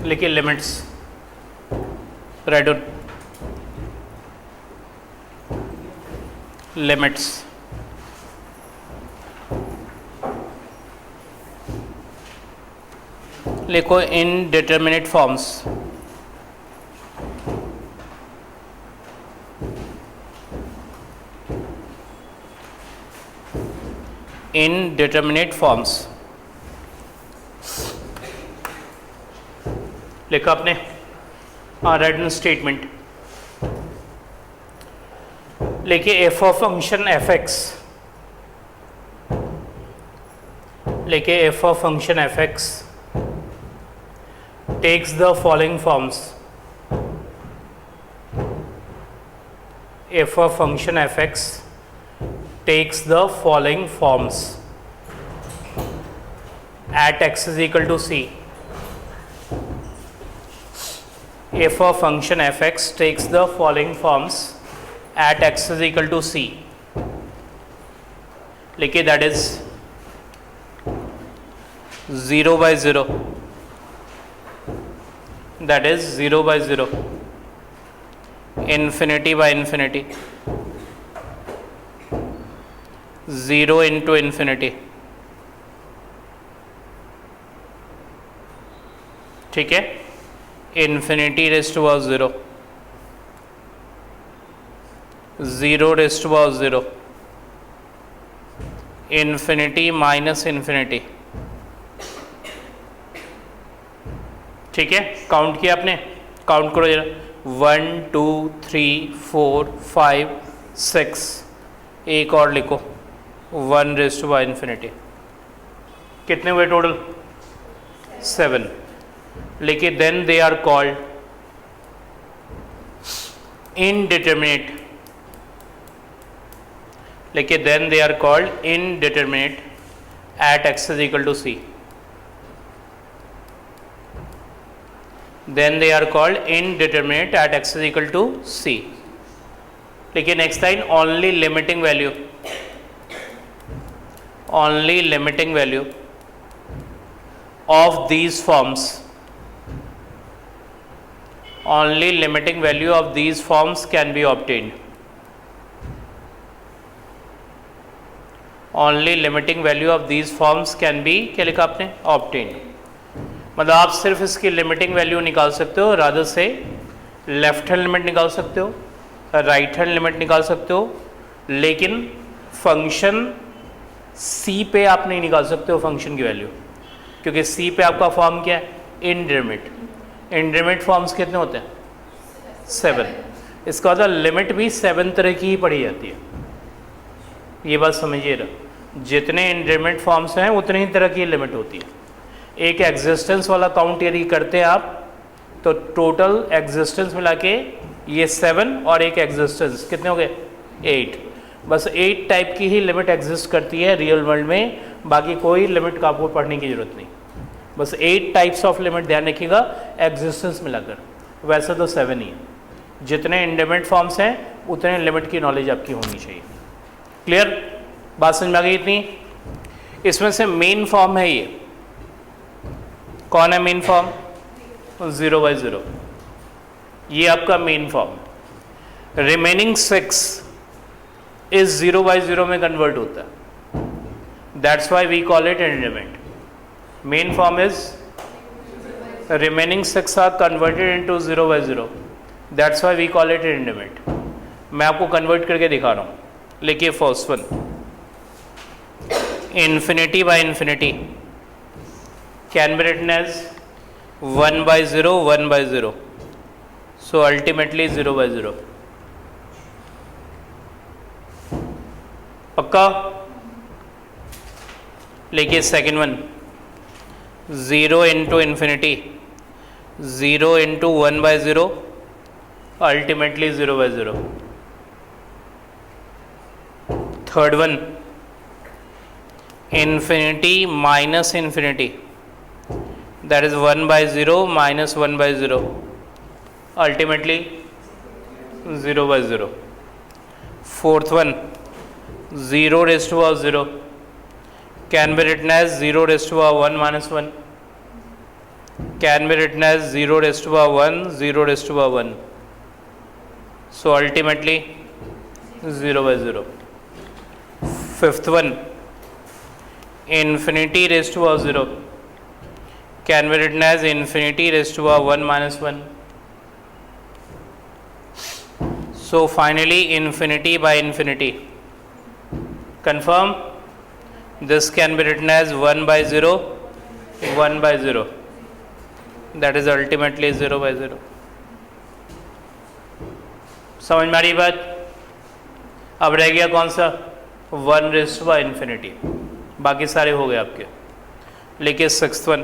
लिखिए लिमिट्स, रेडन लिमिट्स, लिखो इनडिटरमिनेट फॉर्म्स, इनडिटरमिनेट फॉर्म्स लिखा आपने। रेडन स्टेटमेंट लिखिए f of function f x, लिखिए f of function f x takes the following forms. If a function fx takes the following forms at x is equal to c. If a function fx takes the following forms at x is equal to c, लिखिए that is 0 by 0, that is 0 by 0, infinity by infinity, 0 into infinity, ठीक है, infinity raised to power 0, 0 raised to power 0, infinity minus infinity, ठीक है। Count किया आपने, count करो जरा, 1 2 3 4 5 6, एक और लिखो 1 रेज़ टू पावर इन्फिनिटी, कितने हुए टोटल? 7। लिखिए then they are called indeterminate, लिखिए then they are called indeterminate at x is equal to c, then they are called indeterminate at x is equal to c. देखिए next line, only limiting value, only limiting value of these forms, only limiting value of these forms can be obtained, only limiting value of these forms can be, क्या लिखा आपने? obtained। मतलब आप सिर्फ इसकी limiting value निकाल सकते हो, रादर से लेफ्ट हैंड लिमिट निकाल सकते हो, राइट हैंड लिमिट निकाल सकते हो, लेकिन फंक्शन सी पे आप नहीं निकाल सकते हो फंक्शन की वैल्यू, क्योंकि सी पे आपका फॉर्म क्या है? इनडिटरमिनेट। इनडिटरमिनेट फॉर्म्स कितने होते हैं? 7। इसका मतलब लिमिट भी 7 तरह की ही पढ़ी जाती है, ये बात समझिएगा। जितने इनडिटरमिनेट फॉर्म्स हैं उतनी ही तरह की लिमिट होती है। एक एग्जिस्टेंस वाला काउंट यदि करते हैं आप, तो टोटल एग्जिस्टेंस मिला के ये 7 और एक एग्जिस्टेंस कितने हो गए? 8। बस 8 टाइप की ही लिमिट एग्जिस्ट करती है रियल वर्ल्ड में, बाकी कोई लिमिट का आपको पढ़ने की ज़रूरत नहीं। बस 8 टाइप्स ऑफ लिमिट ध्यान रखिएगा एग्जिस्टेंस मिलाकर, वैसे तो 7 ही है। जितने इंडिटरमिनेट फॉर्म्स हैं उतने लिमिट की नॉलेज आपकी होनी चाहिए। क्लियर? बात समझ में आ गई इतनी? इसमें से मेन फॉर्म है ये, कौन है मेन फॉर्म? 0 by 0, ये आपका मेन फॉर्म। रिमेनिंग 6 इस 0 by 0 में कन्वर्ट होता है, that's why we call it indeterminate. Main form is remaining 6 are converted into 0 by 0, that's why we call it indeterminate. मैं आपको कन्वर्ट करके दिखा रहा हूँ। लिखिए first one, infinity by infinity can be written as 1 by 0, 1 by 0. So ultimately 0 by 0. पक्का? लिखिए second one, 0 into infinity, 0 into 1 by 0, ultimately 0 by 0. Third one, infinity minus infinity, that is 1 by 0 minus 1 by 0, ultimately 0 by 0. Fourth one, 0 raised to power 0 can be written as 0 raised to power 1 minus 1, can be written as 0 raised to power 1, 0 raised to power 1. So ultimately 0 by 0. Fifth one, infinity raised to power 0 can be written as infinity raised to power 1 minus 1. So finally infinity by infinity. Confirm? This can be written as 1 by 0, 1 by 0. That is ultimately 0 by 0. समझ में आ रही बात? अब रह गया कौन सा? 1 raised to infinity. बाकी सारे हो गए आपके. लिखिए sixth one,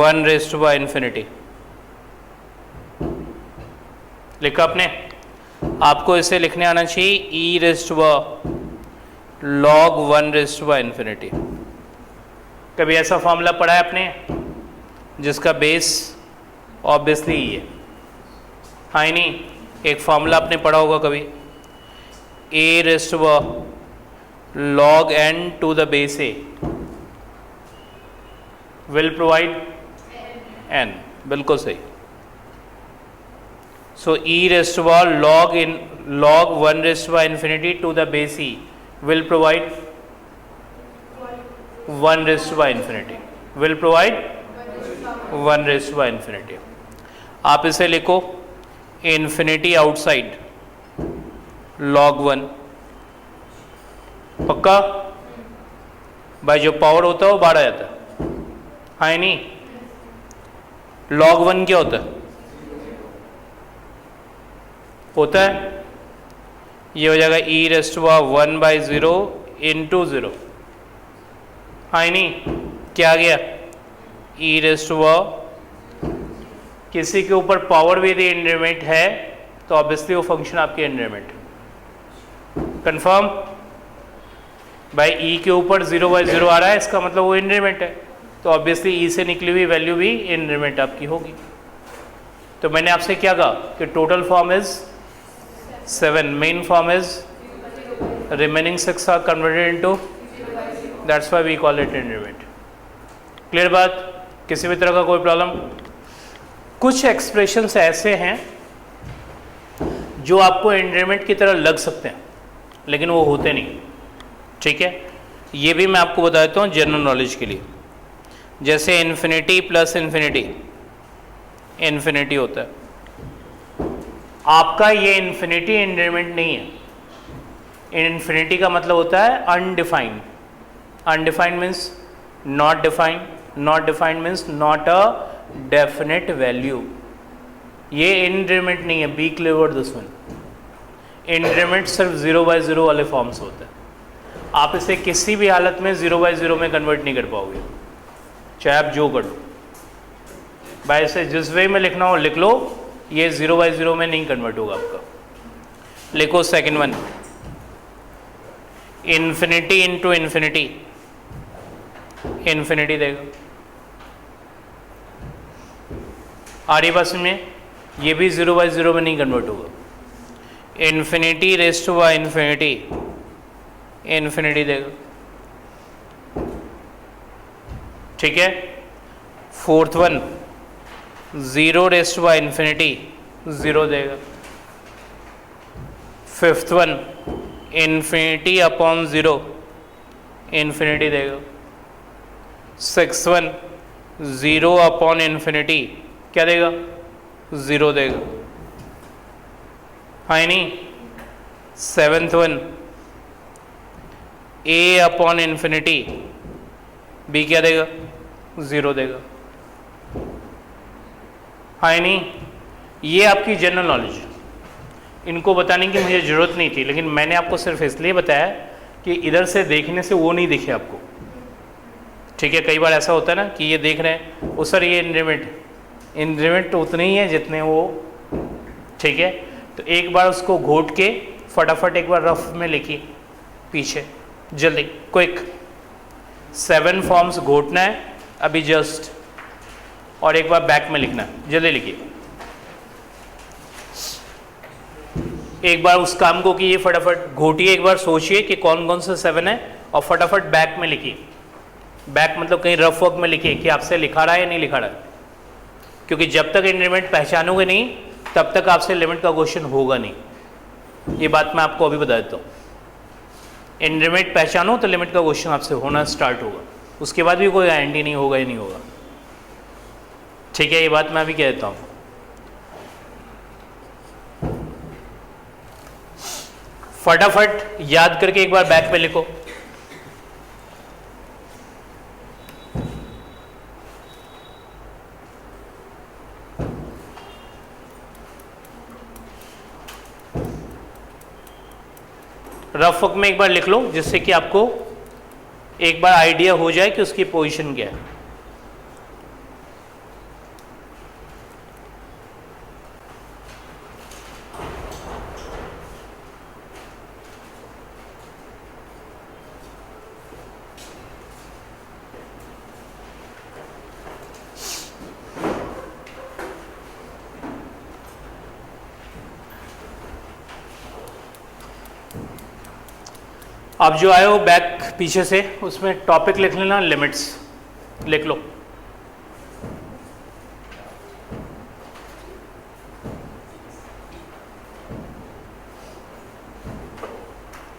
1 raised to infinity. लिखा आपने? आपको इसे लिखने आना चाहिए e raised to log 1 raised to infinity. कभी ऐसा फॉर्मूला पढ़ा है आपने जिसका बेस ऑब्वियसली ही है? हाँ ही नहीं. एक फॉर्मूला आपने पढ़ा होगा कभी, a raised to log n to the base a will provide n. बिल्कुल सही. So e raised to log 1 raised to infinity to the base e will provide 1 raised to infinity. Will provide 1 raised to infinity. आप इसे लिखो infinity outside log 1. पक्का? भाई जो power होता है वो बाहर आ जाता है. हाँ ही नहीं. log 1 क्या होता है? होता है ये हो जाएगा e raised to 1 by 0 into 0. हाँ ही नहीं. क्या आ गया? e रेज़्ड टू किसी के ऊपर पावर भी यदि इंक्रीमेंट है तो ऑब्वियसली वो फंक्शन आपके इंक्रीमेंट. कंफर्म? भाई e के ऊपर 0 by 0 आ रहा है, इसका मतलब वो इंक्रीमेंट है, तो ऑब्वियसली e से निकली हुई वैल्यू भी इंक्रीमेंट आपकी होगी. तो मैंने आपसे क्या कहा कि total form is 7, main form is remaining 6 are converted into, that's why we call it increment. Clear बात? किसी भी तरह का कोई प्रॉब्लम? कुछ एक्सप्रेशंस ऐसे हैं जो आपको इंक्रीमेंट की तरह लग सकते हैं लेकिन वो होते नहीं. ठीक है, ये भी मैं आपको बता देता हूँ जनरल नॉलेज के लिए. जैसे इन्फिनिटी प्लस इन्फिनिटी इन्फिनिटी होता है, आपका ये इन्फिनिटी इंक्रीमेंट नहीं है. इन्फिनिटी का मतलब होता है undefined. Undefined means not defined, not defined means not a definite value. ये इंक्रीमेंट नहीं है. Be clear this one. Increment सिर्फ 0 by 0 वाले फॉर्म्स होते हैं. आप इसे किसी भी हालत में 0 by 0 में कन्वर्ट नहीं कर पाओगे, चाहे आप जो कर लो. भाई इसे जिस वे में लिखना हो लिख लो, ये 0 by 0 में नहीं कन्वर्ट होगा आपका. लिखो second one, infinity into infinity. Infinity देगा. आ रही बात में? ये भी 0 by 0 में नहीं कन्वर्ट होगा. Infinity raised to infinity, infinity देगा. ठीक है. Fourth one, 0 raised to infinity, 0 देगा. Fifth one, infinity upon 0, infinity देगा. सिक्स्थ वन, 0 अपॉन इन्फिनिटी क्या देगा? 0 देगा. हाँ नहीं. Seventh one, a upon infinity, b क्या देगा? 0 देगा. हाँ नहीं. ये आपकी जनरल नॉलेज, इनको बताने की मुझे ज़रूरत नहीं थी, लेकिन मैंने आपको सिर्फ इसलिए बताया कि इधर से देखने से वो नहीं दिखे आपको. ठीक है, कई बार ऐसा होता है ना कि ये देख रहे हैं वो सर ये इंक्रीमेंट तो उतने ही है जितने वो. ठीक है, तो एक बार उसको घोट के फटाफट एक बार रफ में लिखिए पीछे, जल्दी क्विक. 7 फॉर्म्स घोटना है अभी जस्ट, और एक बार बैक में लिखना है. जल्दी लिखिए. एक बार उस काम को कीजिए, फटाफट घोटिए, एक बार सोचिए कि कौन कौन से 7 है और फटाफट बैक में लिखिए. बैक मतलब कहीं रफ वर्क में लिखिए कि आपसे लिखा रहा है या नहीं लिखा रहा है, क्योंकि जब तक इंटरमीडिएट पहचानोगे नहीं तब तक आपसे लिमिट का क्वेश्चन होगा नहीं। ये बात मैं आपको अभी बता देता हूँ। इंटरमीडिएट पहचानो तो लिमिट का क्वेश्चन आपसे होना स्टार्ट होगा, उसके बाद भी कोई गारंटी नहीं होगा ही नहीं होगा। ठीक है, ये बात मैं अभी कह देता हूँ। फटाफट याद करके एक बार बैक पे लिखो। रफ वर्क में एक बार लिख लो, जिससे कि आपको एक बार आइडिया हो जाए कि उसकी पोजीशन क्या है। अब जो आए हो बैक पीछे से, उसमें टॉपिक लिख लेना, लिमिट्स लिख लो।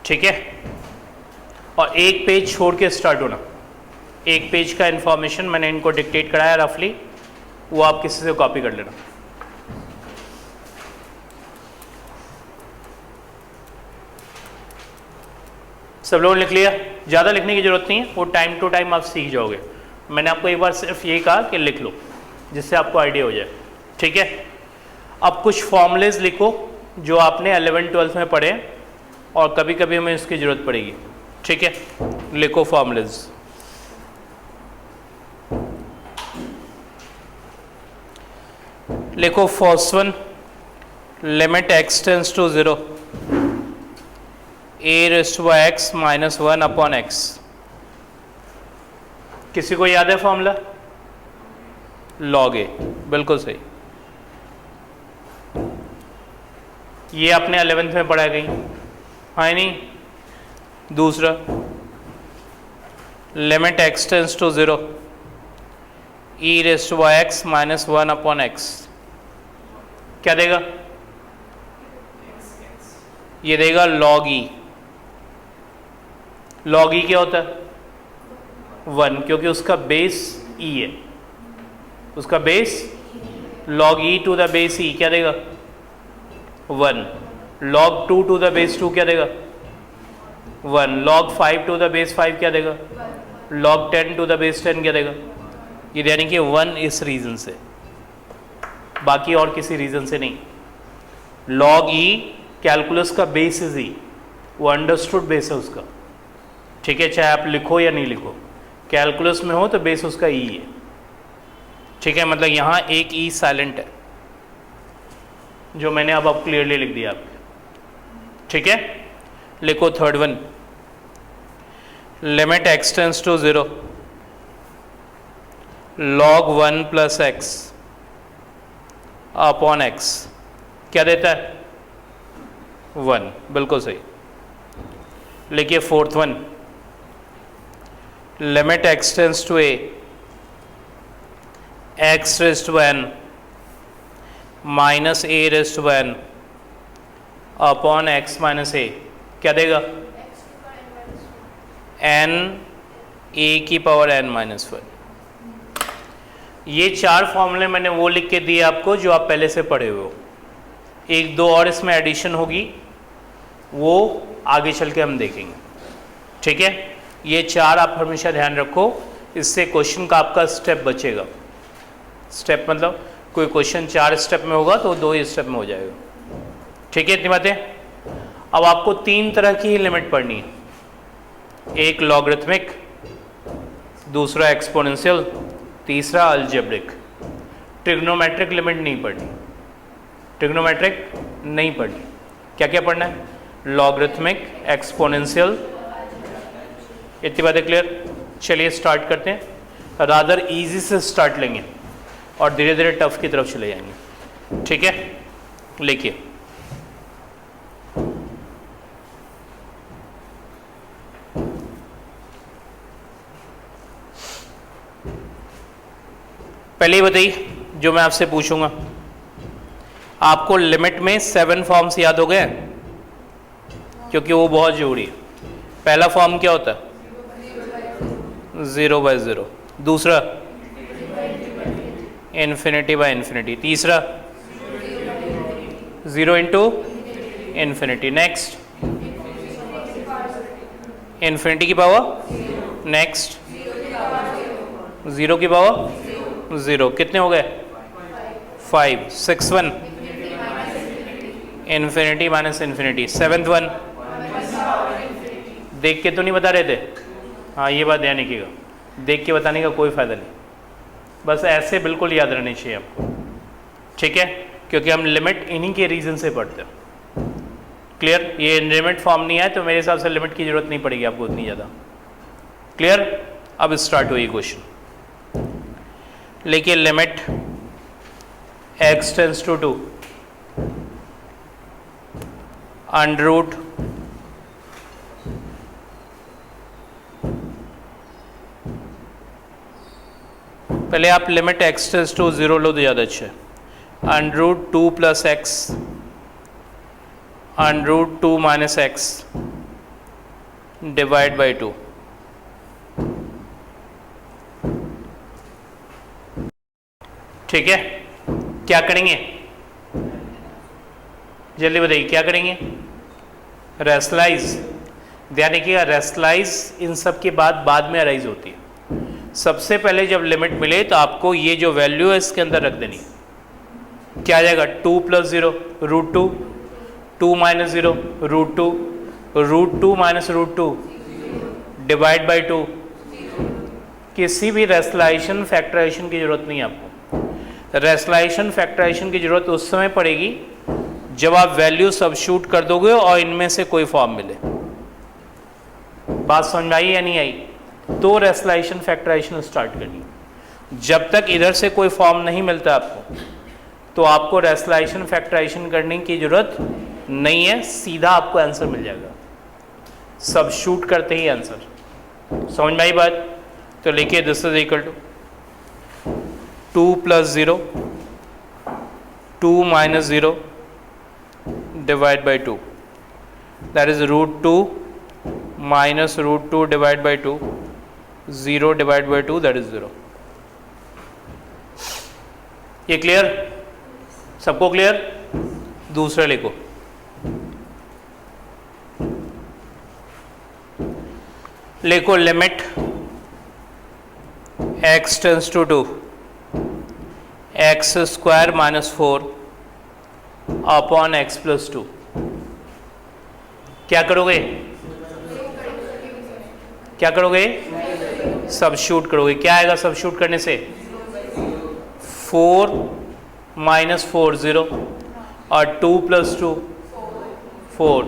ठीक है, और एक पेज छोड़ के स्टार्ट होना। एक पेज का इंफॉर्मेशन मैंने इनको डिक्टेट कराया रफली, वो आप किसी से कॉपी कर लेना। सब लोगों ने लिख लिया? ज़्यादा लिखने की ज़रूरत नहीं है, वो टाइम टू टाइम आप सीख जाओगे। मैंने आपको एक बार सिर्फ ये कहा कि लिख लो, जिससे आपको आइडिया हो जाए। ठीक है, अब कुछ फॉर्मूलेज लिखो जो आपने 11th-12th में पढ़े और कभी कभी हमें इसकी ज़रूरत पड़ेगी। ठीक है, लिखो फॉर्मूलेज। लिखो first one, limit x tends to 0 a raise to x minus 1 upon x। किसी को याद है फॉर्मूला? log a, बिल्कुल सही। ये आपने 11th में पढ़ा कहीं, हाँ नहीं? दूसरा, limit x tends to 0 e raise to x minus 1 upon x, क्या देगा? ये देगा log e। log e क्या होता है? 1, क्योंकि उसका बेस e है, उसका base log e to the base e क्या देगा? 1। log 2 टू द बेस 2 क्या देगा? 1। log 5 टू द बेस 5 क्या देगा? log 10 टू द बेस 10 क्या देगा? ये यानी कि 1 इस रीजन से, बाकी और किसी रीजन से नहीं। log e कैलकुलस का बेस इज e, वो अंडरस्टूड बेस है उसका। ठीक है, चाहे आप लिखो या नहीं लिखो, कैलकुलस में हो तो बेस उसका e है। ठीक है, मतलब यहाँ एक e साइलेंट है, जो मैंने अब क्लियरली लिख दिया आपको। ठीक है, लिखो third one, limit x tends to 0 log 1 plus X upon x, क्या देता है? 1, बिल्कुल सही। लिखिए fourth one, limit x tends to a x raise to n minus a raise to n अपॉन x माइनस a, क्या देगा? n a की पावर n माइनस 1। ये 4 फॉर्मूले मैंने वो लिख के दिए आपको जो आप पहले से पढ़े हुए हो। एक दो और इसमें एडिशन होगी, वो आगे चल के हम देखेंगे। ठीक है, ये 4 आप हमेशा ध्यान रखो, इससे क्वेश्चन का आपका स्टेप बचेगा। स्टेप मतलब कोई क्वेश्चन 4 स्टेप में होगा तो 2 ही स्टेप में हो जाएगा। ठीक है, इतनी बातें। अब आपको 3 तरह की ही लिमिट पढ़नी है, एक लॉगरिथमिक, दूसरा एक्सपोनेंशियल, तीसरा अलजेब्रिक। ट्रिग्नोमेट्रिक लिमिट नहीं पढ़नी, ट्रिग्नोमेट्रिक नहीं पढ़नी। क्या क्या पढ़ना है? Logarithmic, exponential. इतनी बातें क्लियर? चलिए स्टार्ट करते हैं। रादर इजी से स्टार्ट लेंगे और धीरे धीरे टफ की तरफ चले जाएंगे। ठीक है, लिखिए पहले ही बताइए जो मैं आपसे पूछूंगा, आपको लिमिट में 7 फॉर्म्स याद हो गए, क्योंकि वो बहुत जरूरी है। पहला फॉर्म क्या होता है? 0/0। दूसरा इन्फिनिटी बाय इन्फिनिटी। तीसरा 0 इंटू इन्फिनिटी। नेक्स्ट इन्फिनिटी की पावर। नेक्स्ट 0 की पावर 0। कितने हो गए? 5। 6th one infinity minus infinity. 7th one देख के तो नहीं बता रहे थे? हाँ, ये बात ध्यान रखिएगा, देख के बताने का कोई फ़ायदा नहीं, बस ऐसे बिल्कुल याद रहनी चाहिए आपको, ठीक है? क्योंकि हम लिमिट इन्हीं के रीज़न से पढ़ते हैं। क्लियर? ये लिमिट फॉर्म नहीं है तो मेरे हिसाब से लिमिट की ज़रूरत नहीं पड़ेगी आपको उतनी ज़्यादा। क्लियर? अब स्टार्ट हुई क्वेश्चन। लेकिन limit x tends to 2 under root पहले आप लिमिट x टेंस टू 0 लो तो ज़्यादा अच्छा है। Under root 2 plus X under root 2 minus X divide by 2। ठीक है? क्या करेंगे? जल्दी बताइए क्या करेंगे? रेशनलाइज। ध्यान रखिएगा, रेशनलाइज इन सब के बाद में अराइज होती है। सबसे पहले जब लिमिट मिले तो आपको ये जो वैल्यू है इसके अंदर रख देनी। क्या आ जाएगा? 2 plus 0 root 2, 2 minus 0 root 2, root 2 minus root 2 divide by 2। किसी भी रेशनलाइजेशन फैक्टराइजेशन की जरूरत नहीं है आपको। रेशनलाइजेशन फैक्टराइजेशन की जरूरत उस समय पड़ेगी जब आप वैल्यू सबस्टिट्यूट कर दोगे और इनमें से कोई फॉर्म मिले। बात समझ में आई या नहीं आई? तो रेशनलाइजेशन फैक्टराइजेशन स्टार्ट करनी। जब तक इधर से कोई फॉर्म नहीं मिलता आपको, तो आपको रेशनलाइजेशन फैक्टराइजेशन करने की जरूरत नहीं है, सीधा आपको आंसर मिल जाएगा सबस्टिट्यूट करते ही आंसर। समझ में आई बात? तो लिखिए this is equal to 2 plus 0 2 minus 0 divide by 2, that is root 2 minus root 2 divide by 2, 0 divide by 2 that is 0। ये क्लियर? सबको क्लियर? दूसरा लिखो, लिखो limit x tends to 2 X square minus 4 upon X plus 2। क्या करोगे? क्या करोगे? Substitute करोगे। क्या आएगा सबस्टिट्यूट करने से? 4 माइनस 4 0 और 2 प्लस 2 4।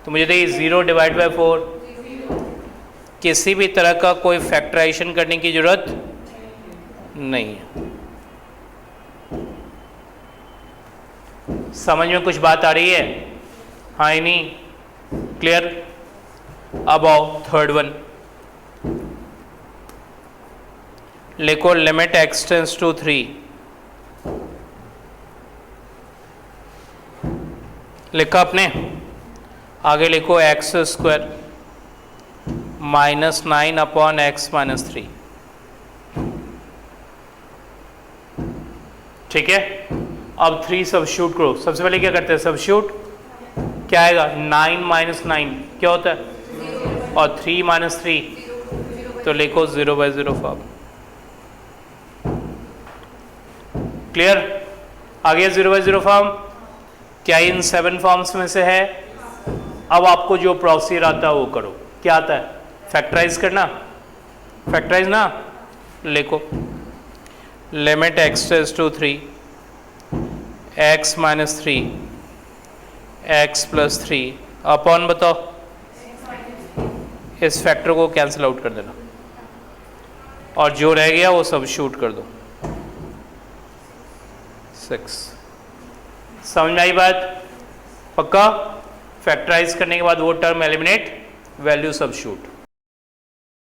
तो मुझे देखिए 0 डिवाइड बाई 4, किसी भी तरह का कोई फैक्टराइजेशन करने की जरूरत नहीं है। समझ में कुछ बात आ रही है? हाँ ही नहीं? क्लियर? अब आओ थर्ड वन, लिखो लिमिट x टेंस टू 3। लिखा आपने? आगे लिखो x square minus 9 upon x minus 3। ठीक है? अब 3 सबस्टिट्यूट करो। सबसे पहले क्या करते हैं? सबस्टिट्यूट। क्या आएगा? 9 माइनस 9 क्या होता है? और 3 माइनस 3, तो लिखो 0/0 फॉर्म। क्लियर? आ गया 0/0 फॉर्म? क्या इन 7 फॉर्म्स में से है? अब आपको जो प्रोसीजर आता है वो करो। क्या आता है? फैक्टराइज करना। फैक्टराइज ना, लिखो limit x tends to 3 x minus 3 x plus 3 upon, बताओ, इस फैक्टर को कैंसिल आउट कर देना और जो रह गया वो सबस्टिट्यूट कर दो। 6। समझ में आई बात? पक्का? फैक्टराइज करने के बाद वो टर्म एलिमिनेट, वैल्यू सबस्टिट्यूट।